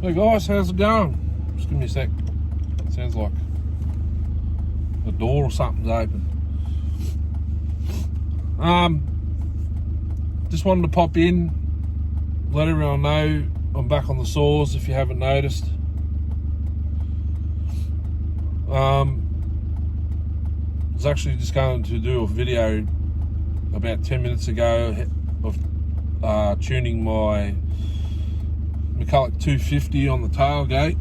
Hey guys, how's it going? Just give me a sec. Sounds like a door or something's open. Just wanted to pop in, let everyone know I'm back on the saws if you haven't noticed. I was actually just going to do a video about 10 minutes ago of tuning my McCulloch 250 on the tailgate.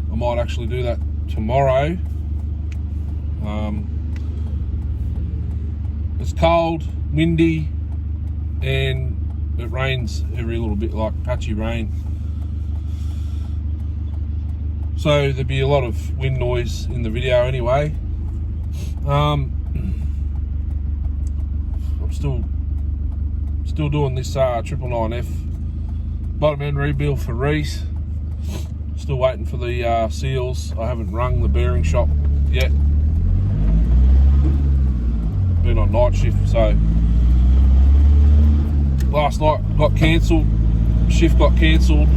I might actually do that tomorrow. It's cold, windy, and it rains every little bit, like patchy rain. So there'd be a lot of wind noise in the video anyway. I'm still doing this 999F bottom end rebuild for Reese. Still waiting for the seals. I haven't rung the bearing shop yet. Been on night shift, so last night got cancelled. Shift got cancelled.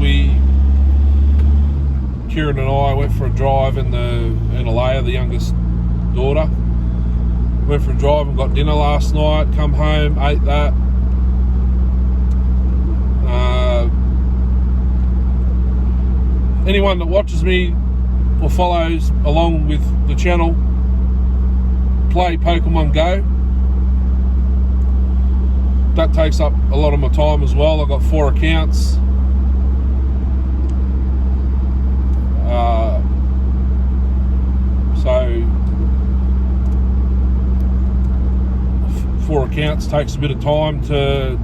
Kieran and I went for a drive, and Alea, the youngest daughter, went for a drive and got dinner last night. Come home, ate that. Anyone that watches me or follows along with the channel play Pokemon Go. That takes up a lot of my time as well. I've got 4 accounts. So 4 accounts takes a bit of time to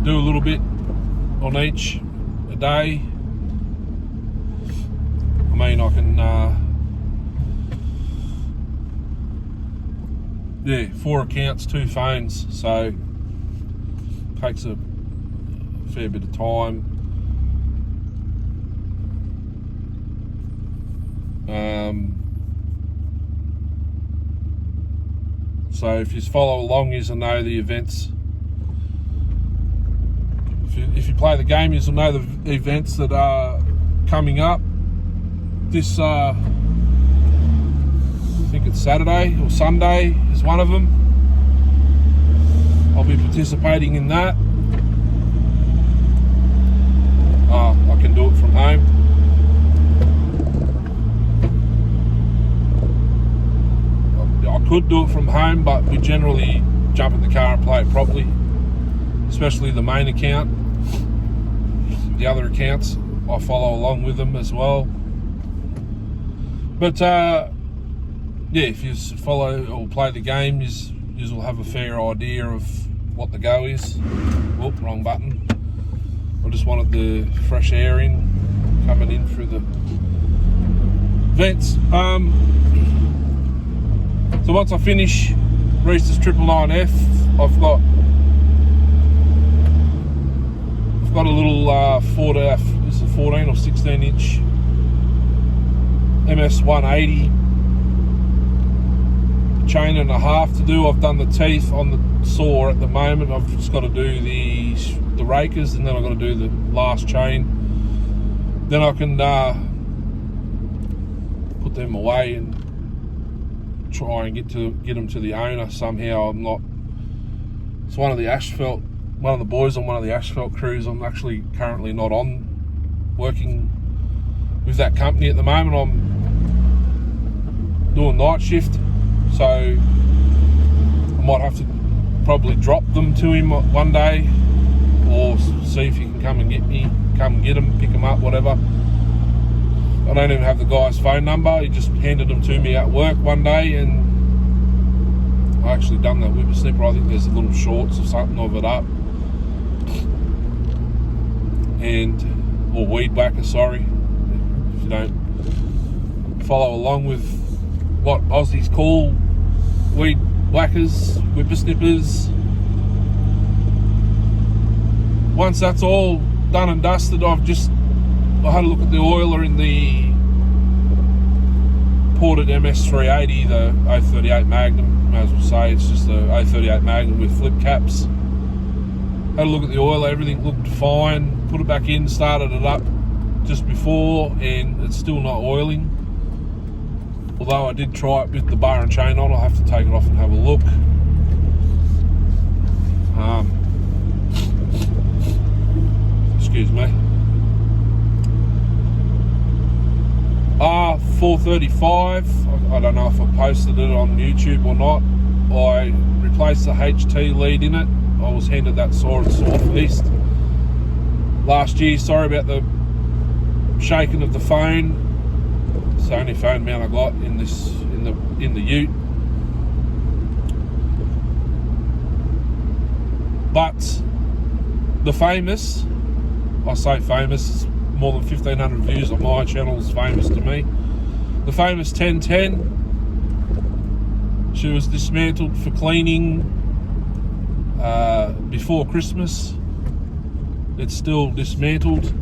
do a little bit on each a day. I mean, I can 4 accounts, 2 phones, so takes a fair bit of time. So if you follow along, you'll know the events. If you play the game, you'll know the events that are coming up. This, I think it's Saturday or Sunday is one of them. I'll be participating in that. I can do it from home. I could do it from home, but we generally jump in the car and play it properly, especially the main account. The other accounts, I follow along with them as well. But if you follow or play the game, you will have a fair idea of what the go is. Oh, wrong button. I just wanted the fresh air coming in through the vents. So once I finish Reese's 999F, I've got a little 14 or 16 inch MS 180 chain and a half to do. I've done the teeth on the saw at the moment. I've just got to do the rakers, and then I've got to do the last chain. Then I can put them away and try and get them to the owner somehow. It's one of the boys on one of the asphalt crews. I'm actually currently not on working with that company at the moment. I'm doing night shift, so I might have to probably drop them to him one day, or see if he can come and get them, pick them up, whatever. I don't even have the guy's phone number. He just handed them to me at work one day, and I actually done the whippersnipper. I think there's a little shorts or something of it up, or weed whacker, sorry. If you don't follow along with what Aussies call weed whackers, whippersnippers. Once that's all done and dusted, I had a look at the oiler in the ported MS380, the 038 Magnum. May as well say it's just the 038 Magnum with flip caps. Had a look at the oiler, everything looked fine. Put it back in, started it up. just before, and it's still not oiling. Although I did try it with the bar and chain on. I'll have to take it off and have a look. Excuse me. 4:35. I don't know if I posted it on YouTube or not. I replaced the HT lead in it. I was handed that Saw and Saw East last year. Sorry about the shaking of the phone. It's the only phone mount I got in the ute. But the famous, I say famous, more than 1,500 views on my channel is famous to me. The famous 1010. She was dismantled for cleaning before Christmas. It's still dismantled.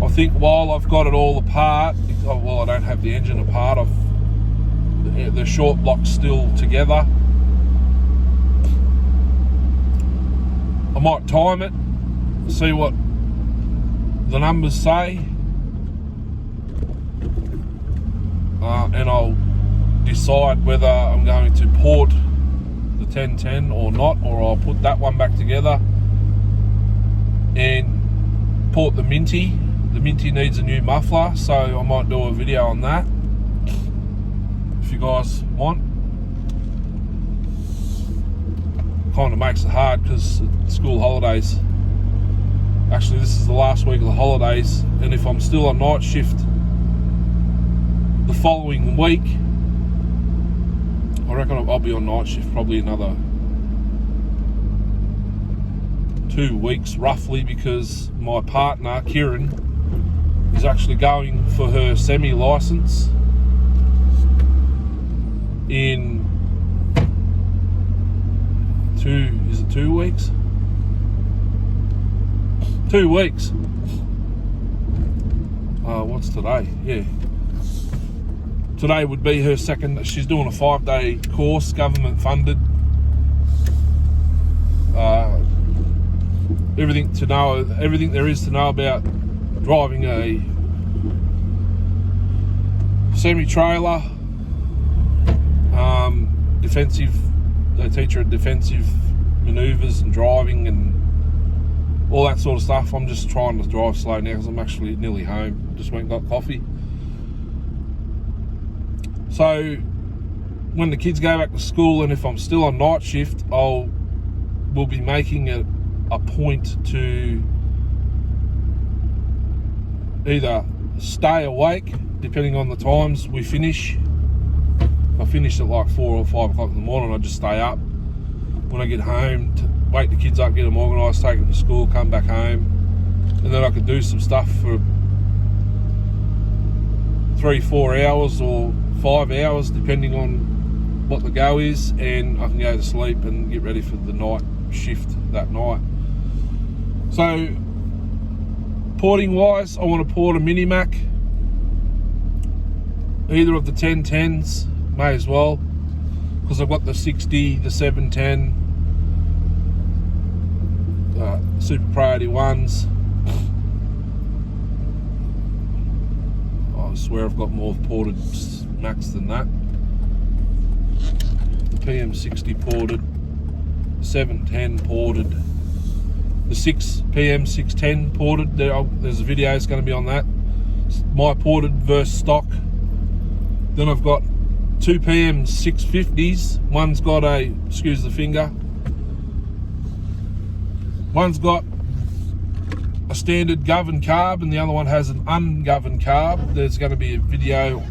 I think while I've got it all apart, well, I don't have the engine apart, the short block's still together. I might time it, see what the numbers say, and I'll decide whether I'm going to port the 1010 or not, or I'll put that one back together and port the Minty. The Minty needs a new muffler, so I might do a video on that if you guys want. Kind of makes it hard because school holidays. Actually, this is the last week of the holidays, and if I'm still on night shift the following week, I reckon I'll be on night shift probably another 2 weeks roughly, because my partner Kieran is actually going for her semi-license in 2 weeks? 2 weeks. What's today? Yeah. Today would be her second. She's doing a 5-day course, government funded. Everything there is to know about driving a semi-trailer. Defensive. They teach her defensive manoeuvres and driving and all that sort of stuff. I'm just trying to drive slow now because I'm actually nearly home. Just went and got coffee. So when the kids go back to school, and if I'm still on night shift, we'll be making a point to either stay awake, depending on the times we finish. If I finish at like 4 or 5 o'clock in the morning, I just stay up. When I get home, wake the kids up, get them organised, take them to school, come back home, and then I could do some stuff for 3-4 hours or 5 hours, depending on what the go is, and I can go to sleep and get ready for the night shift that night. So porting wise, I want to port a Mini Mac, either of the 1010s, may as well, because I've got the 60, the 710, Super Priority 1s. I swear I've got more ported Macs than that. The PM60 ported, 710 ported, the 6 PM610 ported. There's a video that's going to be on that. My ported versus stock. Then I've got 2 PM650s. One's got a, excuse the finger, one's got a standard governed carb and the other one has an ungoverned carb. There's going to be a video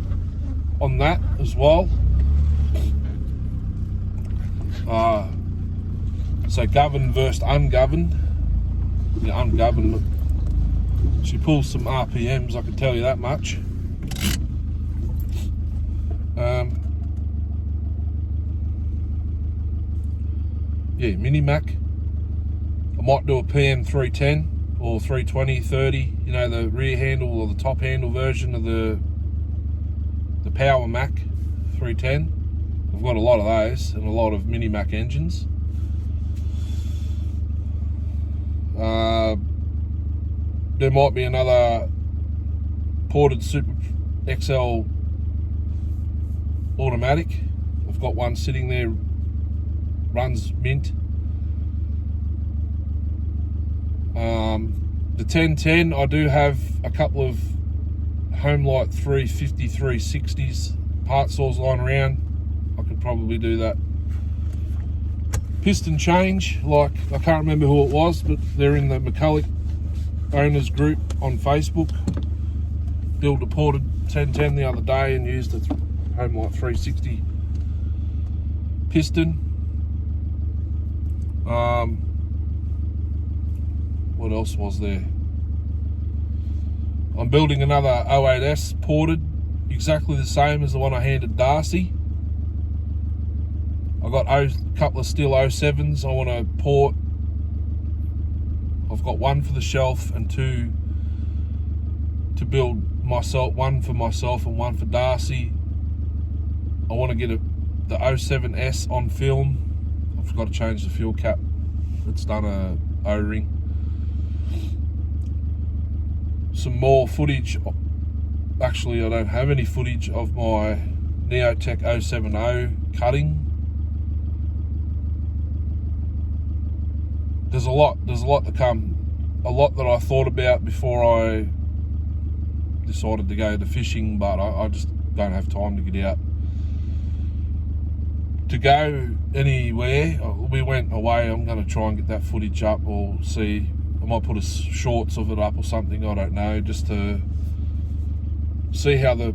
on that as well. So governed versus ungoverned. The ungoverned, she pulls some RPMs, I can tell you that much. Yeah, Mini Mac. I might do a PM310 or 320, 30, you know, the rear handle or the top handle version of the Power Mac 310. I've got a lot of those and a lot of Mini Mac engines. there might be another ported Super XL automatic. I've got one sitting there, runs mint. The 1010, I do have a couple of Homelight 350 360s part saws lying around. I could probably do that piston change, like, I can't remember who it was, but they're in the McCulloch owners group on Facebook. Built a ported 1010 the other day and used a Homelight 360 piston. What else was there? I'm building another 08S ported, exactly the same as the one I handed Darcy. I got a couple of steel 07s I want to port. I've got one for the shelf and two to build myself, one for myself and one for Darcy. I want to get the 07S on film. I've got to change the fuel cap. It's done a O-ring. Some more footage. Actually, I don't have any footage of my Neotech 070 cutting. There's a lot to come. A lot that I thought about before I decided to go to fishing, but I just don't have time to get out to go anywhere. We went away. I'm going to try and get that footage up, or see, I might put a shorts of it up or something, I don't know, just to see how the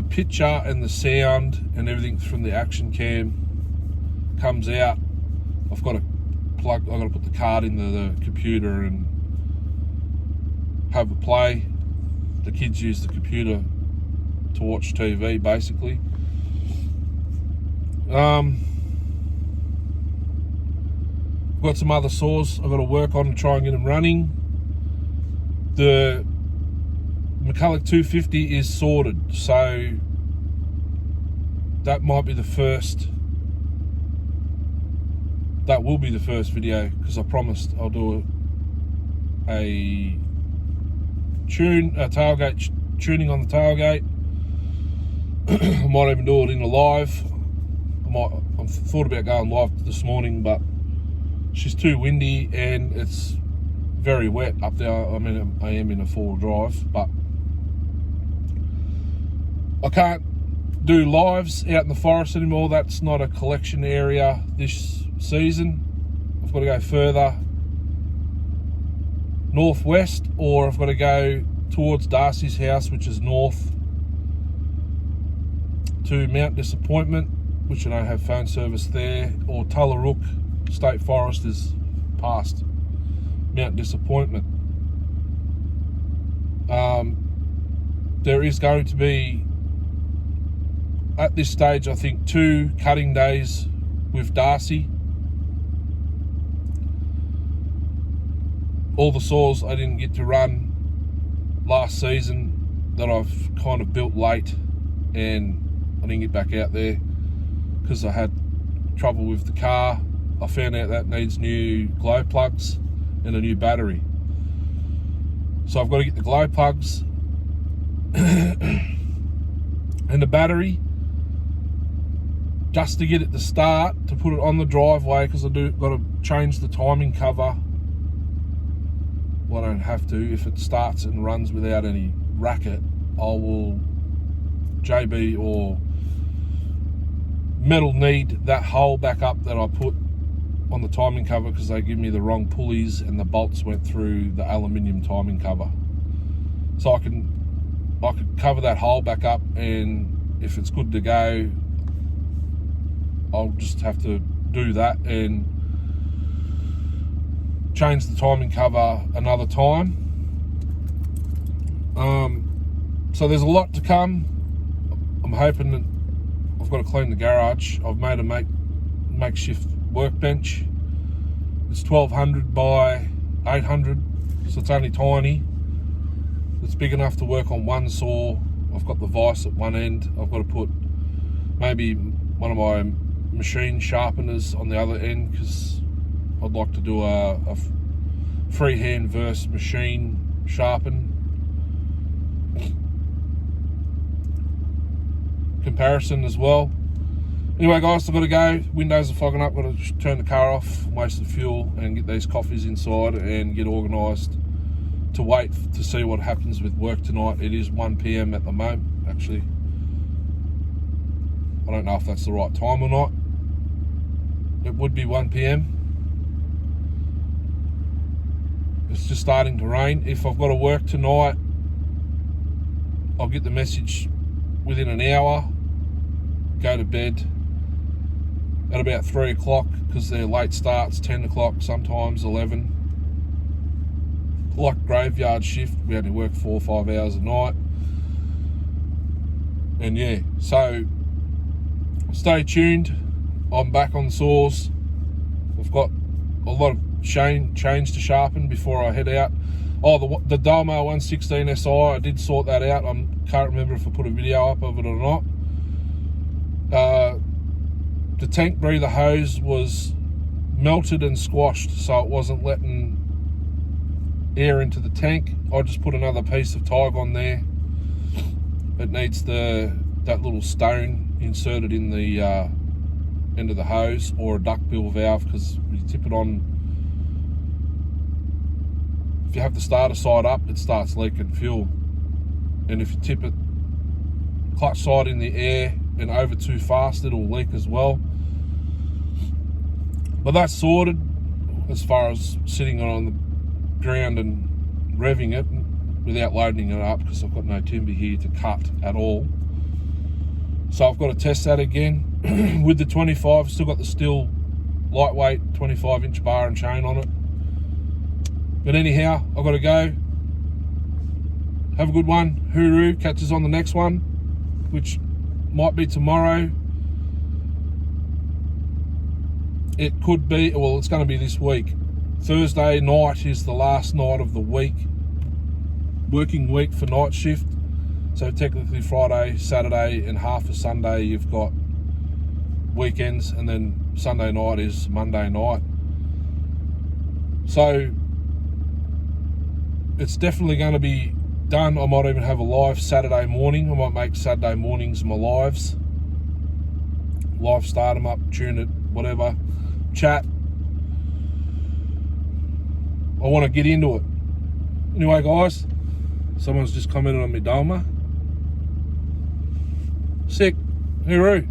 picture and the sound and everything from the action cam comes out. I've got to put the card into the computer and have a play. The kids use the computer to watch TV, basically. I've got some other saws I've got to work on to try and get them running. The McCulloch 250 is sorted, so that might be the first. That will be the first video, because I promised I'll do a tailgate tuning on the tailgate. I might even do it in a live. I thought about going live this morning, but she's too windy and it's very wet up there. I mean, I am in a 4-wheel drive, but I can't do lives out in the forest anymore. That's not a collection area this season. I've got to go further northwest, or I've got to go towards Darcy's house, which is north, to Mount Disappointment, which I don't have phone service there, or Tullarook State Forest is past Mount Disappointment. There is going to be, at this stage, I think 2 cutting days with Darcy. All the saws I didn't get to run last season that I've kind of built late, and I didn't get back out there because I had trouble with the car. I found out that needs new glow plugs and a new battery. So I've got to get the glow plugs and the battery just to get it to start, to put it on the driveway, because I do got to change the timing cover. Well, I don't have to. If it starts and runs without any racket, I will, JB or Metal need that hole back up that I put on the timing cover, because they give me the wrong pulleys and the bolts went through the aluminium timing cover. So I could cover that hole back up, and if it's good to go, I'll just have to do that and change the timing cover another time. So there's a lot to come. I'm hoping that I've got to clean the garage. I've made a makeshift workbench. It's 1200 by 800, so it's only tiny. It's big enough to work on one saw. I've got the vise at one end. I've got to put maybe one of my machine sharpeners on the other end, because I'd like to do a freehand versus machine sharpen comparison as well. Anyway guys, I've got to go. Windows are fogging up, got to turn the car off, waste the fuel, and get these coffees inside and get organised to wait to see what happens with work tonight. It is 1 PM at the moment, actually. I don't know if that's the right time or not. It would be 1 PM. It's just starting to rain. If I've got to work tonight, I'll get the message within an hour, go to bed at about 3 o'clock, because they're late starts, 10 o'clock, sometimes 11. Like graveyard shift, we only work 4 or 5 hours a night. And yeah, so stay tuned. I'm back on saws. I've got a lot of chains to sharpen before I head out. Oh, the Dalmar 116 SI, I did sort that out. I can't remember if I put a video up of it or not. The tank breather hose was melted and squashed, so it wasn't letting air into the tank. I just put another piece of Tig on there. It needs that little stone inserted in the end of the hose, or a duckbill valve, because when you tip it on, if you have the starter side up, it starts leaking fuel. And if you tip it clutch side in the air and over too fast, it'll leak as well. But that's sorted as far as sitting on the ground and revving it without loading it up, because I've got no timber here to cut at all. So I've got to test that again with the 25. I've still got the Stihl lightweight 25-inch bar and chain on it. But anyhow, I've got to go. Have a good one. Hooroo. Catch us on the next one, which might be tomorrow. It could be, well, it's going to be this week. Thursday night is the last night of the week, working week for night shift. So technically Friday, Saturday and half of Sunday you've got weekends, and then Sunday night is Monday night. So it's definitely going to be done. I might even have a live Saturday morning. I might make Saturday mornings my lives. Live start them up, tune it, whatever. Chat. I want to get into it. Anyway guys, someone's just commented on my Dalmar. Sick. Hooroo.